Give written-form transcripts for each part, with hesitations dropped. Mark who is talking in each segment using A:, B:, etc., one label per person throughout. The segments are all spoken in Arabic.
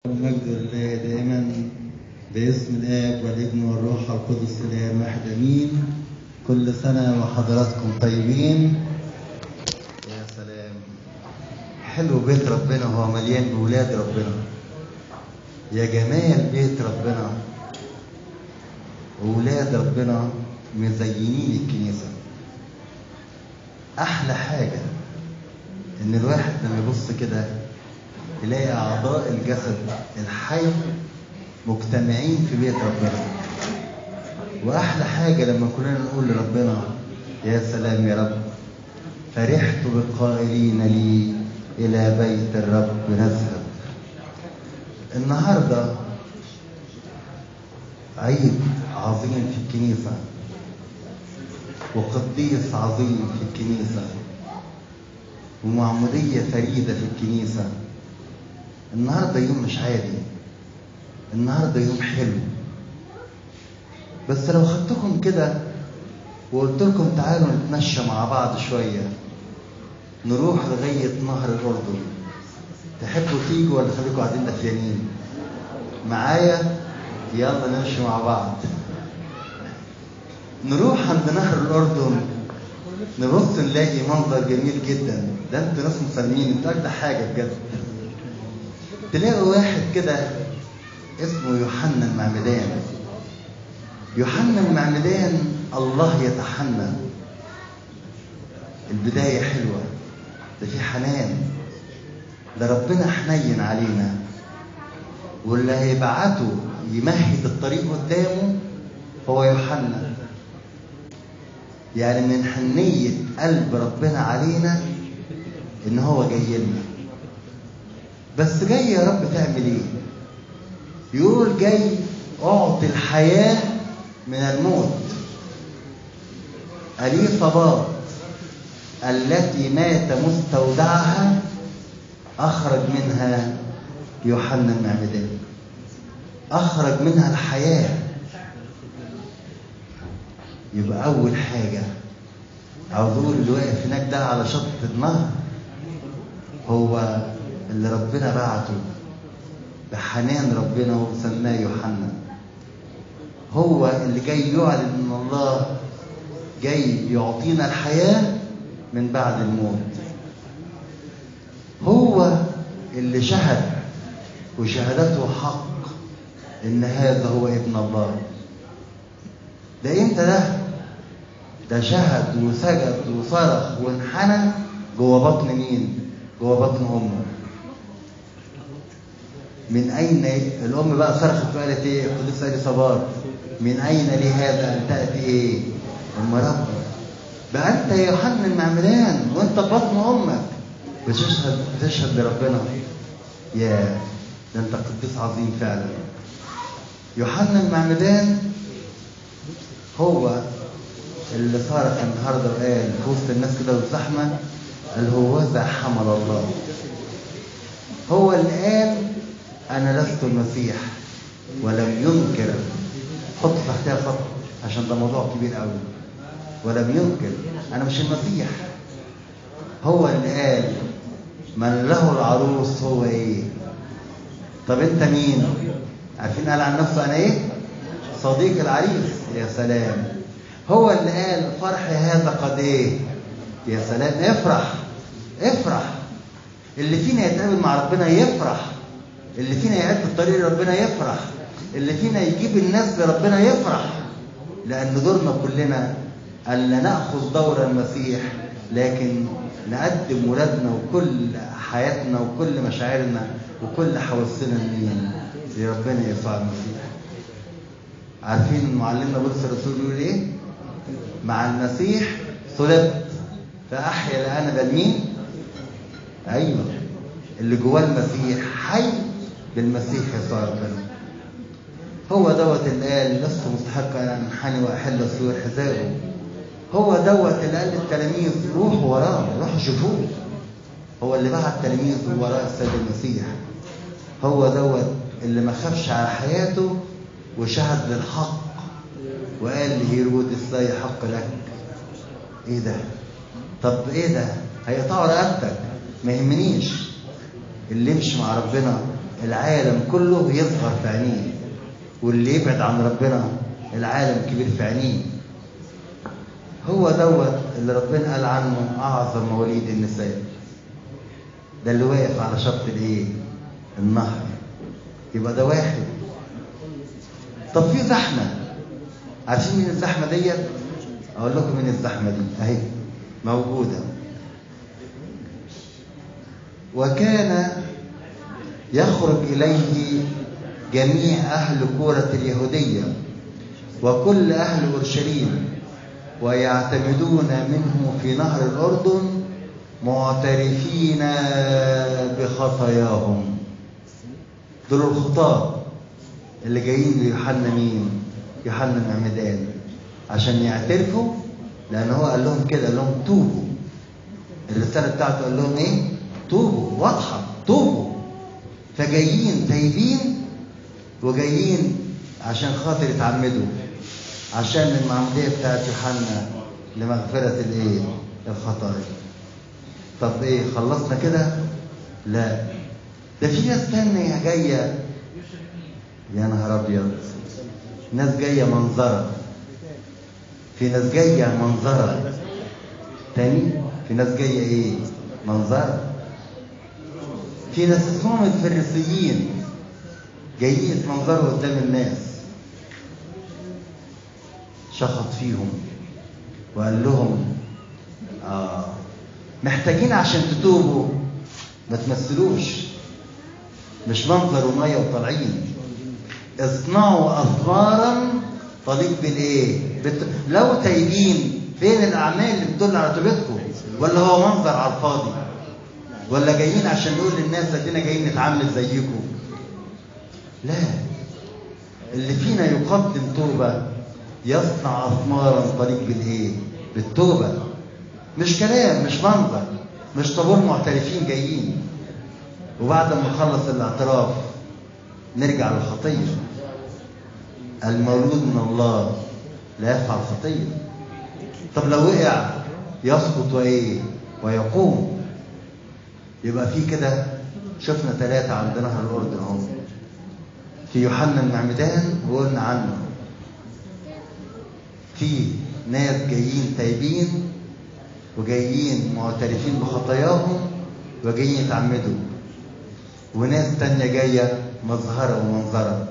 A: والمجد لله دائما باسم الآب والابن والروح القدس الإله واحد آمين. كل سنة وحضراتكم طيبين. يا سلام، حلو بيت ربنا، هو مليان بولاد ربنا. يا جمال بيت ربنا، وولاد ربنا مزينين الكنيسة. أحلى حاجة إن الواحد لما يبص كده يلاقي أعضاء الجسد الحي مجتمعين في بيت ربنا. وأحلى حاجة لما كلنا نقول لربنا يا سلام يا رب، فرحت بالقائلين لي إلى بيت الرب نذهب. النهاردة عيد عظيم في الكنيسة، وقديس عظيم في الكنيسة، ومعمودية فريدة في الكنيسة. النهاردة يوم مش عادي، النهاردة يوم حلو. بس لو خدتكم كده وقلت لكم تعالوا نتمشى مع بعض شوية، نروح لغاية نهر الأردن، تحبوا تيجوا ولا خليكم قاعدين دفيانين معايا؟ يلا نمشي مع بعض. نروح عند نهر الأردن، نبص نلاقي منظر جميل جدا. ده انتوا ناس مسلمين، انتوا أجدع حاجة بجد. تلاقوا واحد كده اسمه يوحنا المعمدان. يوحنا المعمدان الله يتحنن. البداية حلوة، ده في حنان، ده ربنا حنين علينا، واللي هيبعته يمهد الطريق قدامه هو يوحنا. يعني من حنية قلب ربنا علينا ان هو جاي لنا. بس جاي يا رب تعمل ايه؟ يقول جاي اعطي الحياة من الموت. اليصابات التي مات مستودعها اخرج منها يوحنا المعمدان، اخرج منها الحياة. يبقى اول حاجة عاوز اقول اللي واقف هناك ده على شط النهر هو اللي ربنا بعته بحنان ربنا وسماه يوحنا. هو اللي جاي يعلن ان الله جاي يعطينا الحياة من بعد الموت. هو اللي شهد وشهادته حق ان هذا هو ابن الله. ده امتى ده شهد وسجد وصرخ وانحنى جوه بطن مين؟ جوه بطن امه. من اين الام بقى صرخت وقالت ايه؟ القديسه اليصابات من اين لي هذا ان تاتي ايه؟ ام ربي. بقى انت يا يوحنا المعمدان وانت بطن امك بتشهد لربنا. يا ده انت قديس عظيم فعلا. يوحنا المعمدان هو اللي صارخ النهارده وقال في وسط الناس كده والزحمه، قال هو ذا حمل الله. هو اللي قال انا لست المسيح ولم ينكر. حط تحتها خط عشان ده موضوع كبير قوي. ولم ينكر، انا مش المسيح. هو اللي قال من له العروس هو ايه؟ طب انت مين؟ عارفين قال عن نفسه انا ايه؟ صديق العريس. يا سلام. هو اللي قال فرحي هذا قد ايه؟ يا سلام. افرح افرح. اللي فينا يتقابل مع ربنا يفرح، اللي فينا يعد الطريق لربنا يفرح، اللي فينا يجيب الناس لربنا يفرح. لأن دورنا كلنا ألا نأخذ دور المسيح، لكن نقدم ولادنا وكل حياتنا وكل مشاعرنا وكل حواسنا لمين؟ لربنا يسوع المسيح. عارفين معلمنا بولس الرسول يقول ايه؟ مع المسيح صلبت فأحيا لا أنا بل مين؟ أيوه، اللي جواه المسيح حي بالمسيح يسوع ربنا. هو دوت اللي قال لست مستحقا ان انحني واحل سور حذائه. هو دوت اللي قال للتلاميذ روحوا وراه، روحوا شوفوه. هو اللي بعت تلاميذه وراء السيد المسيح. هو دوت اللي ما خافش على حياته وشهد للحق وقال لهيرودس لا يحق لك. ايه ده؟ طب ايه ده؟ هيقطعوا رقبتك، ما يهمنيش. اللي يمشي مع ربنا العالم كله يصغر في عينيه، واللي يبعد عن ربنا العالم كبير في عينيه. هو دوت اللي ربنا قال عنه اعظم مواليد النساء، ده اللي واقف على شط الايه؟ النهر. يبقى ده واحد. طب في زحمه، عارفين مين الزحمه ديت؟ اقول لكم مين الزحمه دي اهي موجوده. وكان يخرج إليه جميع أهل كورة اليهودية وكل أهل أورشليم ويعتمدون منه في نهر الأردن معترفين بخطاياهم. دول الخطاة اللي جايين ليوحنا مين؟ يوحنا المعمدان عشان يعترفوا، لأن هو قال لهم كده، قال لهم توبوا. الرسالة بتاعته قال لهم إيه؟ توبوا، واضحة، توبوا. فجايين تايبين وجايين عشان خاطر يتعمدوا، عشان المعمودية بتاعت يوحنا لمغفرة الايه؟ الخطايا. طب ايه، خلصنا كده؟ لا، ده في ناس تانية جاية. يا نهار ابيض، ناس جاية منظرة، في ناس جاية منظرة تاني، في ناس جاية ايه؟ منظرة. في ناس اسمهم الفريسيين جايين يتمنظروا قدام الناس. شخط فيهم وقال لهم محتاجين عشان تتوبوا ما تمثلوش، مش منظر وميه وطالعين. اصنعوا اثمارا تليق بالايه؟ لو تايبين، فين الاعمال اللي بتدل على توبتكم؟ ولا هو منظر على الفاضي؟ ولا جايين عشان نقول للناس ادينا جايين نتعامل زيكم؟ لا، اللي فينا يقدم توبه يصنع اثمارا تليق بالايه؟ بالتوبه. مش كلام، مش منظر، مش طابور معترفين جايين وبعد ما نخلص الاعتراف نرجع للخطيه. المولود من الله لا يفعل خطيه. طب لو وقع يسقط وايه؟ ويقوم. يبقى في كده شفنا 3 عند نهر الأردن اهو. في يوحنا المعمدان وقلنا عنه، في ناس جايين تايبين وجايين معترفين بخطاياهم وجايين يتعمدوا، وناس تانية جاية مظهرة ومنظرة.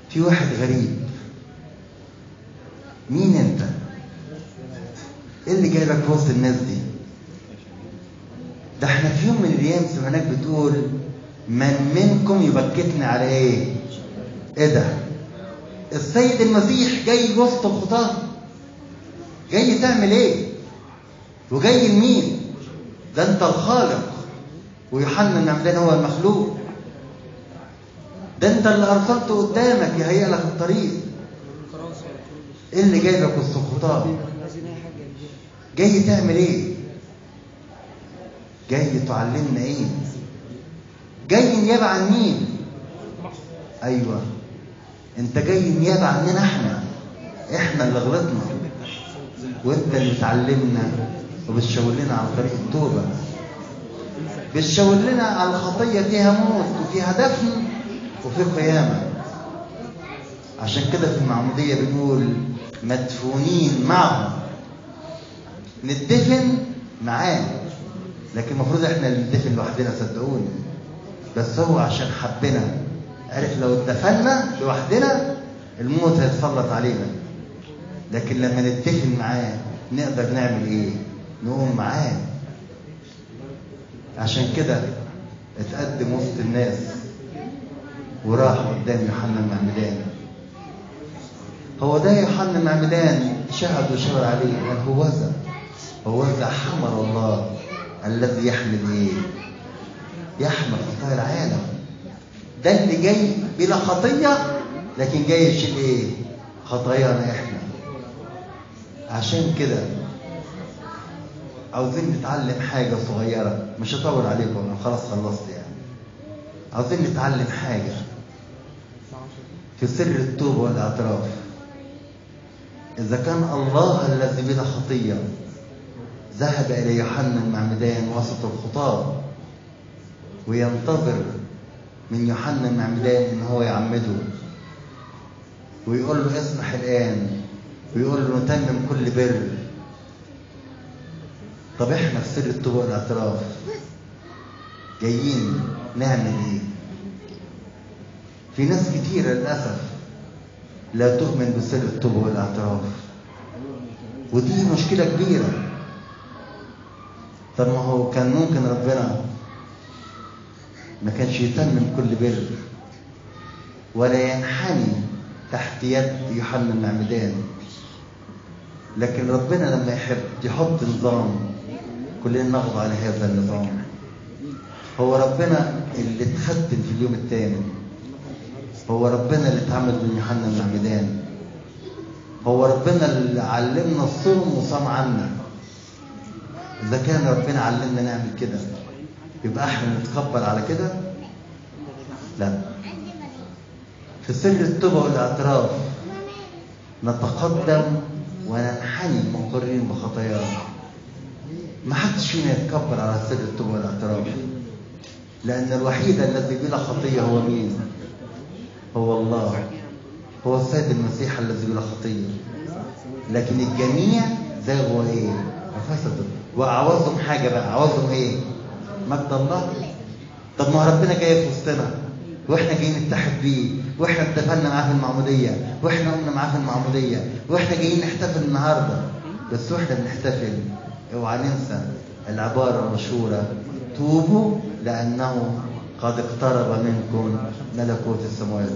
A: في واحد غريب. مين انت؟ ايه اللي جايبك في وسط الناس دي؟ ده احنا في يوم من الايام سمعناك بتقول من منكم يبكتني على ايه؟ ايه ده؟ السيد المسيح جاي وسط الخطاه، جاي تعمل ايه؟ وجاي لمين؟ ده انت الخالق، ويوحنا المعمدان هو المخلوق. ده انت اللي ارسلته قدامك يهيئ لك الطريق. ايه اللي جايبك وسط الخطاه؟ جاي تعمل ايه؟ جاي تعلمنا ايه؟ جاي نيابه عن مين؟ ايوه، انت جاي نيابه عننا احنا اللي غلطنا، وانت اللي بتعلمنا وبتشاور لنا على طريق التوبه، بتشاور لنا على الخطيه فيها موت وفيها دفن وفي قيامه. عشان كده في المعموديه بنقول مدفونين معه، ندفن معاه. لكن المفروض احنا اللي ندفن لوحدنا، صدقوني. بس هو عشان حبنا عرف لو اتدفنا لوحدنا الموت هيتسلط علينا، لكن لما نتدفن معاه نقدر نعمل ايه؟ نقوم معاه. عشان كده اتقدم وسط الناس وراح قدام يوحنا المعمدان. هو ده يوحنا المعمدان شهد وشاور عليه، قال هوذا حمل الله الذي يحمل ايه؟ يحمل خطايا العالم. ده اللي جاي بلا خطيه، لكن جاي يشيل ايه؟ خطايانا احنا. عشان كده عاوزين نتعلم حاجه صغيره، مش هطول عليكم انا خلاص خلصت يعني. عاوزين نتعلم حاجه في سر التوبه والاعتراف. اذا كان الله الذي بلا خطيه ذهب الى يوحنا المعمدان وسط الخطاه وينتظر من يوحنا المعمدان ان هو يعمده، ويقول له اسمح الان، ويقول له نتمم كل بر. طب احنا في سر التوبه والاعتراف جايين نعمل ايه؟ في ناس كتيره للاسف لا تؤمن بسر التوبه والاعتراف، ودي مشكله كبيره. طب ما هو كان ممكن ربنا ما كانش يتمم كل بر ولا ينحني تحت يد يوحنا المعمدان، لكن ربنا لما يحب يحط نظام كلنا نخضع على هذا النظام. هو ربنا اللي اتختم في اليوم الثامن، هو ربنا اللي اتعمد من يوحنا المعمدان، هو ربنا اللي علمنا الصوم وصام عنا. إذا كان ربنا علمنا نعمل كده يبقى احنا نتقبل على كده؟ لا. في سر التوبة والاعتراف نتقدم وننحني مقرين بخطايانا. ما حدش فينا يتكبر على سر التوبة والاعتراف، لأن الوحيد الذي بلا خطية هو مين؟ هو الله، هو السيد المسيح الذي بلا خطية. لكن الجميع زاغوا ايه؟ وفسدوا. وأعوزهم حاجة بقى، أعوزهم ايه؟ مجد الله. طب ما ربنا جاي في وسطنا، واحنا جايين نتحد بيه، واحنا اتفقنا معاه في المعموديه، واحنا قمنا معاه في المعموديه، واحنا جايين نحتفل النهارده. بس واحنا بنحتفل اوعى ننسى العباره المشهوره: توبوا لانه قد اقترب منكم ملكوت السماوات.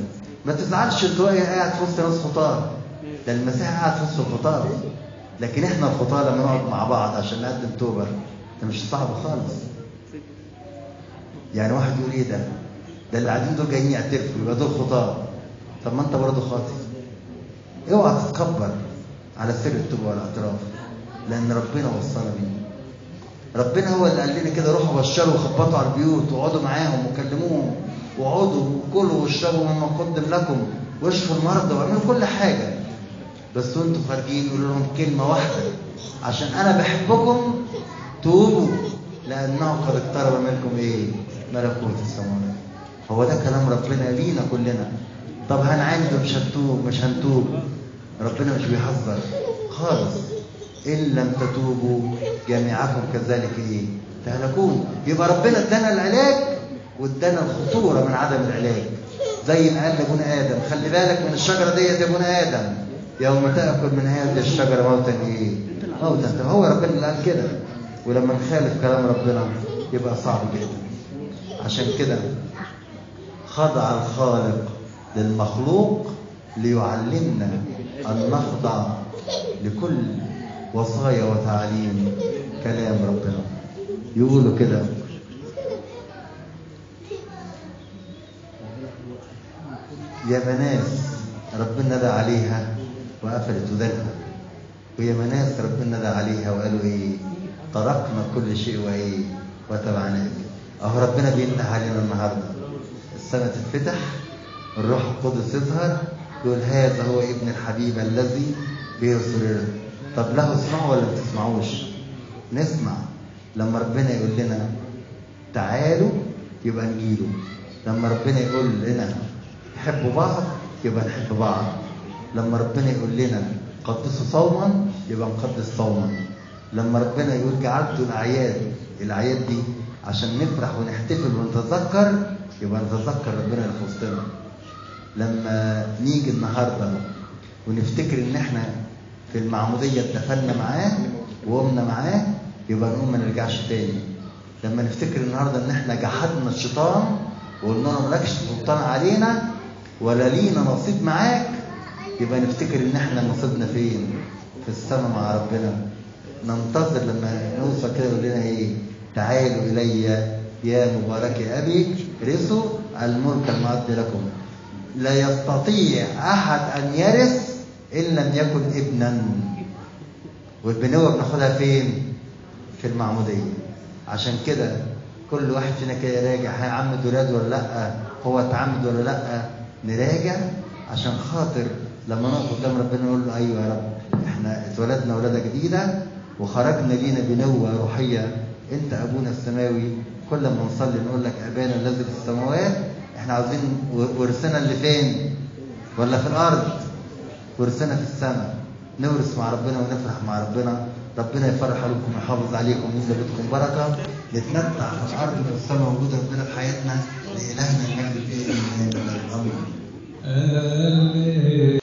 A: ما تزعلش انت قاعد في وسط ناس خطاه، ده المسيح قاعد في وسط الخطاه. لكن احنا الخطاه لما نقعد مع بعض عشان نقدم توبه ده مش صعب خالص. يعني واحد يقول ايه ده اللي قاعدين دول جايين يعترفوا يبقى دول خطاه. طب ما انت برضه خاطئ. اوعى تتكبر على سر التوبه والاعتراف، لان ربنا وصلنا بيه. ربنا هو اللي قال لنا كده: روحوا بشروا وخبطوا على البيوت واقعدوا معاهم وكلموهم واقعدوا وكلوا واشربوا مما قدم لكم واشفوا المرضى واعملوا كل حاجه. بس وانتوا خارجين قولوا لهم كلمه واحده: عشان انا بحبكم توبوا لانه قد اقترب منكم ايه؟ ملكوت السماوات. هو ده كلام ربنا لينا كلنا. طب هنعاند مش هنتوب مش هنتوب. ربنا مش بيحذر خالص: ان لم تتوبوا جميعكم كذلك ايه؟ تهلكون. يبقى ربنا ادانا العلاج وادانا الخطوره من عدم العلاج. زي ما قال لابونا ادم: خلي بالك من الشجره ديت يا ابونا ادم، يوم تاكل من هذه الشجره موتا ايه؟ موتا. هو ربنا اللي قال كده. ولما نخالف كلام ربنا يبقى صعب جدا. عشان كده خضع الخالق للمخلوق ليعلمنا أن نخضع لكل وصايا وتعليم كلام ربنا. يقولوا كده: يا مناس ربنا ندى عليها وقفلت ودانها، ويا مناس ربنا ندى عليها وقالوا ايه؟ تركنا كل شيء وايه؟ وتبعناك. اهو ربنا بينده علينا النهارده. السماء تتفتح، الروح القدس يظهر، يقول: هذا هو ابن الحبيب الذي به سررت. طب له اسمعوا ولا ما تسمعوش؟ نسمع. لما ربنا يقول لنا تعالوا يبقى نجيله. لما ربنا يقول لنا حبوا بعض يبقى نحب بعض. لما ربنا يقول لنا قدسوا صوما يبقى نقدس صوما. لما ربنا يقول جعلتوا الأعياد دي عشان نفرح ونحتفل ونتذكر، يبقى نتذكر ربنا اللي في وسطنا. لما نيجي النهارده ونفتكر ان احنا في المعموديه اتفقنا معاه وقمنا معاه، يبقى نقوم ما نرجعش تاني. لما نفتكر النهارده ان احنا جحدنا الشيطان وقلنا له مالكش سلطان علينا ولا لينا نصيب معاك، يبقى نفتكر ان احنا نصيبنا فين؟ في السماء مع ربنا. ننتظر لما نوصل كده يقول لنا ايه؟ تعالوا الي يا مبارك ابي رثوا الملك المعد لكم. لا يستطيع احد ان يرث ان لم يكن ابنا. والبنوه بناخدها فين؟ في المعموديه. عشان كده كل واحد فينا كده يراجع: هيعمد ولاده ولا لا؟ هو اتعمد ولا لا؟ نراجع عشان خاطر لما نقف قدام ربنا نقول له: ايوه يا رب، احنا اتولدنا ولاده جديده وخرجنا لينا بنوه روحيه، انت ابونا السماوي كل ما نصلي نقول لك أبانا الذي في السماوات. احنا عاوزين ورثنا اللي فين؟ ولا في الأرض؟ ورثنا في السماء. نورث مع ربنا ونفرح مع ربنا. ربنا يفرح عليكم ويحافظ عليكم ويملى بيتكم بركة. نتمتع في الأرض والسماء وجود ربنا في حياتنا. لإلهنا المجد في الآن والأبد. آمين.